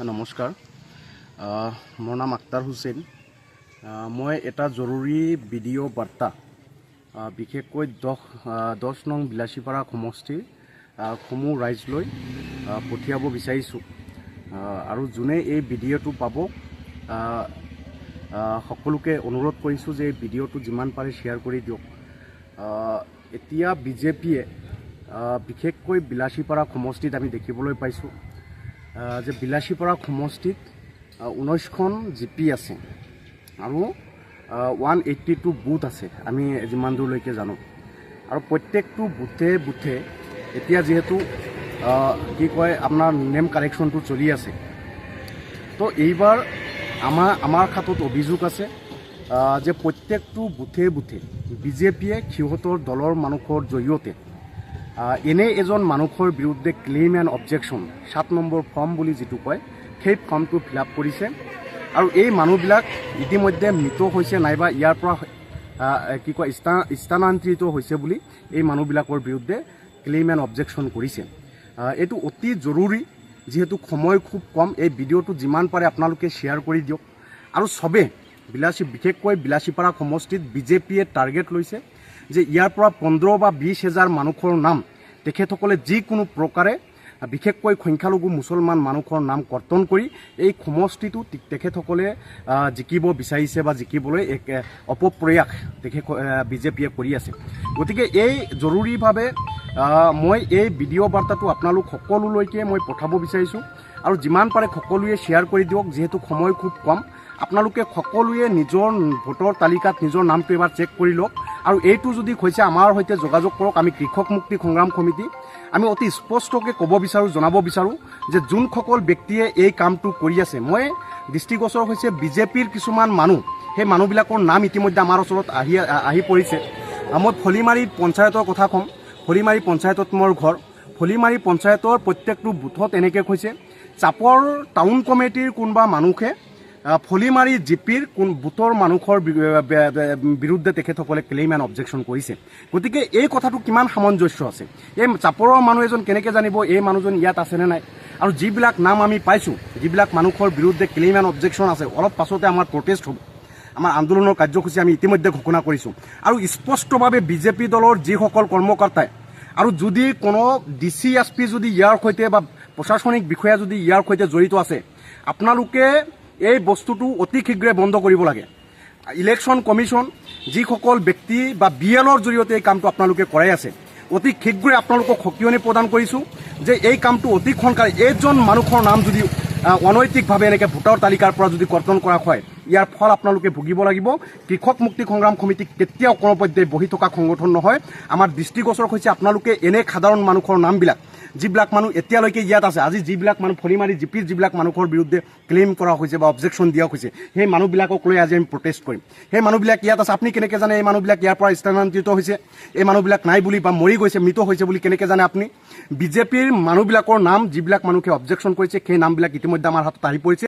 নমস্কাৰ। মোৰ নাম আক্তাৰ হুছেইন। মই এটা জৰুৰী ভিডিঅ' বাৰ্তা বিশেষকৈ 10 নং বিলাসীপাৰা সমষ্টিৰ সমূহ ৰাইজলৈ পঠিয়াব বিচাৰিছোঁ আৰু যোনে এই ভিডিঅ'টো পাব সকলোকে অনুৰোধ কৰিছোঁ যে এই ভিডিঅ'টো যিমান পাৰে শ্বেয়াৰ কৰি দিয়ক। এতিয়া বিজেপিয়ে বিশেষকৈ বিলাসীপাৰা সমষ্টিত আমি দেখিবলৈ পাইছোঁ যে বিলাসীপাৰা সমষ্টিত 19খন জিপি আছে আৰু 182 বুথ আছে আমি যিমান দূৰলৈকে জানো। আৰু প্ৰত্যেকটো বুথে এতিয়া যিহেতু কি কয় আপোনাৰ নেম কাৰেকশ্যনটো চলি আছে, তো এইবাৰ আমাৰ হাতত অভিযোগ আছে যে প্ৰত্যেকটো বুথে বিজেপিয়ে সিহঁতৰ দলৰ মানুহৰ জৰিয়তে এনে এজন মানুহৰ বিৰুদ্ধে claim and objection 7 number form বুলি যিটো কয় সেই ফৰ্মটো ফিল আপ কৰিছে আৰু এই মানুহবিলাক ইতিমধ্যে মৃত হৈছে নাইবা ইয়াৰ পৰা কি কয় স্থানান্তৰিত হৈছে বুলি এই মানুহবিলাকৰ বিৰুদ্ধে ক্লেইম এণ্ড অবজেকশ্যন কৰিছে। এইটো অতি জৰুৰী, যিহেতু সময় খুব কম। এই ভিডিঅ'টো যিমান পাৰে আপোনালোকে শ্বেয়াৰ কৰি দিয়ক আৰু চবে বিশেষকৈ বিলাসীপাৰা সমষ্টিত বিজেপিয়ে টাৰ্গেট লৈছে যে ইয়াৰ পৰা 15 বা 20 হাজাৰ মানুহৰ নাম তেখেতসকলে যিকোনো প্ৰকাৰে বিশেষকৈ সংখ্যালঘু মুছলমান মানুহৰ নাম কৰ্তন কৰি এই সমষ্টিটো তেখেতসকলে জিকিব বিচাৰিছে বা জিকিবলৈ এক অপপ্ৰয়াস বিজেপিয়ে কৰি আছে। গতিকে এই জৰুৰীভাৱে মই এই ভিডিঅ' বাৰ্তাটো আপোনালোক সকলোলৈকে মই পঠাব বিচাৰিছোঁ আৰু যিমান পাৰে সকলোৱে শ্বেয়াৰ কৰি দিয়ক। যিহেতু সময় খুব কম, আপোনালোকে সকলোৱে নিজৰ ভোটৰ তালিকাত নিজৰ নামটো এবাৰ চেক কৰি লওক আৰু এইটো যদি হৈছে আমাৰ সৈতে যোগাযোগ কৰক। আমি কৃষক মুক্তি সংগ্ৰাম সমিতি আমি অতি স্পষ্টকৈ ক'ব বিচাৰোঁ, জনাব বিচাৰোঁ যে যোনসকল ব্যক্তিয়ে এই কামটো কৰি আছে, মই দৃষ্টিগোচৰ হৈছে বিজেপিৰ কিছুমান মানুহ, সেই মানুহবিলাকৰ নাম ইতিমধ্যে আমাৰ ওচৰত আহি পৰিছে। মই ফলিমাৰী পঞ্চায়তৰ কথা ক'ম। ফলিমাৰী পঞ্চায়তত মোৰ ঘৰ। ফলিমাৰী পঞ্চায়তৰ প্ৰত্যেকটো বুথত এনেকৈ হৈছে চাপৰ টাউন কমিটিৰ কোনোবা মানুহে ফলিমাৰী জিপিৰ কোন বুথৰ মানুহৰ বিৰুদ্ধে তেখেতসকলে ক্লেইম এণ্ড অবজেকশ্যন কৰিছে। গতিকে এই কথাটো কিমান সামঞ্জস্য আছে, এই চাপৰৰ মানুহ এজন কেনেকৈ জানিব এই মানুহজন ইয়াত আছেনে নাই? আৰু যিবিলাক নাম আমি পাইছোঁ, যিবিলাক মানুহৰ বিৰুদ্ধে ক্লেইম এণ্ড অবজেকশ্যন আছে, অলপ পাছতে আমাৰ প্ৰটেষ্ট হ'ব, আমাৰ আন্দোলনৰ কাৰ্যসূচী আমি ইতিমধ্যে ঘোষণা কৰিছোঁ। আৰু স্পষ্টভাৱে বিজেপি দলৰ যিসকল কৰ্মকৰ্তাই আৰু যদি কোনো DC SP যদি ইয়াৰ সৈতে বা প্ৰশাসনিক বিষয়া যদি ইয়াৰ সৈতে জড়িত আছে, আপোনালোকে এই বস্তুটো অতি শীঘ্ৰে বন্ধ কৰিব লাগে। ইলেকশ্যন কমিশ্যন যিসকল ব্যক্তি বা BLৰ জৰিয়তে এই কামটো আপোনালোকে কৰাই আছে, অতি শীঘ্ৰে আপোনালোকক সকিয়নি প্ৰদান কৰিছোঁ যে এই কামটো অতি সোনকালে এইজন মানুহৰ নাম যদি অনৈতিকভাৱে এনেকৈ ভোটাৰ তালিকাৰ পৰা যদি কৰ্তন কৰা হয়, ইয়াৰ ফল আপোনালোকে ভুগিব লাগিব। কৃষক মুক্তি সংগ্ৰাম সমিতি কেতিয়াও কোনো পৰ্যায়ে বহি থকা সংগঠন নহয়। আমাৰ দৃষ্টিগোচৰ হৈছে আপোনালোকে এনে সাধাৰণ মানুহৰ নামবিলাক, যিবিলাক মানুহ এতিয়ালৈকে ইয়াত আছে, আজি যিবিলাক মানুহ ফলিমাৰী জিপিৰ যিবিলাক মানুহৰ বিৰুদ্ধে ক্লেইম কৰা হৈছে বা অবজেকশ্যন দিয়া হৈছে, সেই মানুহবিলাকক লৈ আজি আমি প্ৰটেষ্ট কৰিম। সেই মানুহবিলাক ইয়াত আছে, আপুনি কেনেকৈ জানে এই মানুহবিলাক ইয়াৰ পৰা স্থানান্তৰিত হৈছে? এই মানুহবিলাক নাই বুলি বা মৰি গৈছে, মৃত হৈছে বুলি কেনেকৈ জানে আপুনি? বিজেপিৰ মানুহবিলাকৰ নাম, যিবিলাক মানুহে অবজেকশ্যন কৰিছে, সেই নামবিলাক ইতিমধ্যে আমাৰ হাতত আহি পৰিছে।